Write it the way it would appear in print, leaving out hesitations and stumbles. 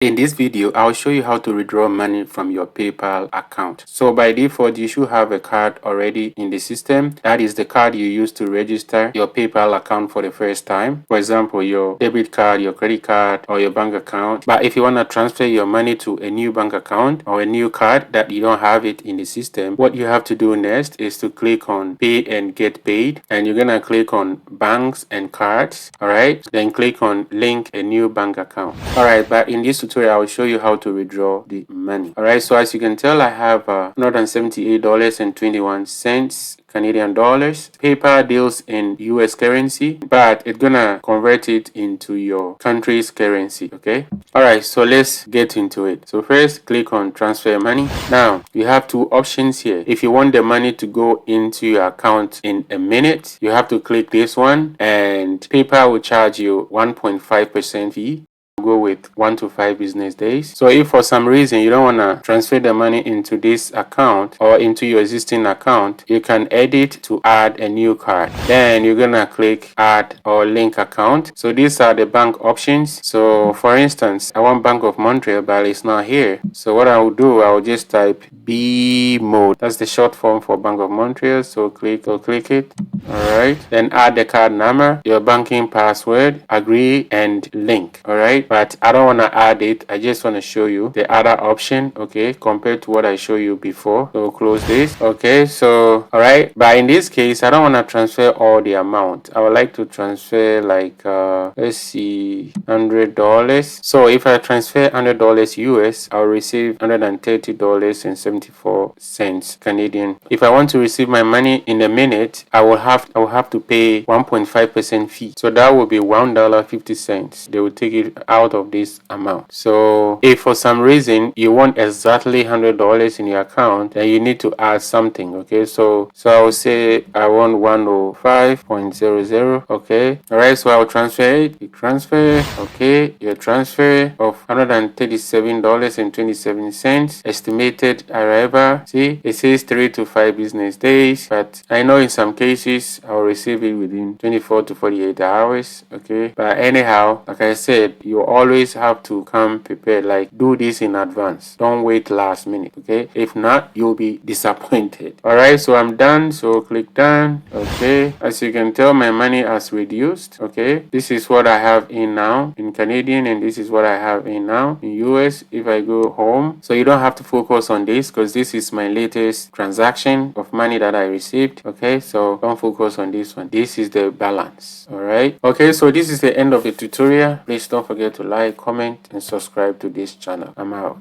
In this video, I'll show you how to withdraw money from your PayPal account. So by default, you should have a card already in the system. That is the card you use to register your PayPal account for the first time. For example, your debit card, your credit card, or your bank account. But if you want to transfer your money to a new bank account or a new card that you don't have it in the system, what you have to do next is to click on Pay and Get Paid. And you're going to click on Banks and Cards. All right. Then click on Link a New Bank Account. All right. But in this tutorial, I will show you how to withdraw the money. All right, so as you can tell, I have $178.21 Canadian dollars. PayPal deals in US currency, but it's gonna convert it into your country's currency. Okay, all right, so let's get into it. So first, click on transfer money. Now you have two options here. If you want the money to go into your account in a minute, you have to click this one, and PayPal will charge you 1.5% fee. Go with 1 to 5 business days. So if for some reason you don't want to transfer the money into this account or into your existing account, you can edit to add a new card. Then you're gonna click add or link account. So these are the bank options. So for instance, I want Bank of Montreal, but it's not here. So what I will do, I will just type BMO. That's the short form for Bank of Montreal. So click it. All right, then add the card number, your banking password, agree, and link. All right, but I don't want to add it. I just want to show you the other option, okay, compared to what I showed you before. So close this. Okay, so all right, but in this case, I don't want to transfer all the amount. I would like to transfer like let's see, $100. So if I transfer $100 US, I'll receive $130.74 Canadian. If I want to receive my money in a minute, I will have to pay 1.5% fee. So that will be $1.50. They will take it out of this amount. So if for some reason you want exactly $100 in your account, then you need to add something. Okay, so I will say I want 105.00. Okay, all right, so I will transfer it. You transfer. Okay, your transfer of $137.27. Estimated arrival, see, it says 3 to 5 business days, but I know in some cases I'll receive it within 24 to 48 hours. Okay, but anyhow, like I said, you always have to come prepared. Like, do this in advance, don't wait last minute. Okay, if not, you'll be disappointed. All right, so I'm done, so click done. Okay, as you can tell, my money has reduced. Okay, this is what I have in now in Canadian, and this is what I have in now in US. If I go home, so you don't have to focus on this because this is my latest transaction of money that I received. Okay, so don't focus on this one. This is the balance. All right, okay, so this is the end of the tutorial. Please don't forget to like, comment, and subscribe to this channel. I'm out.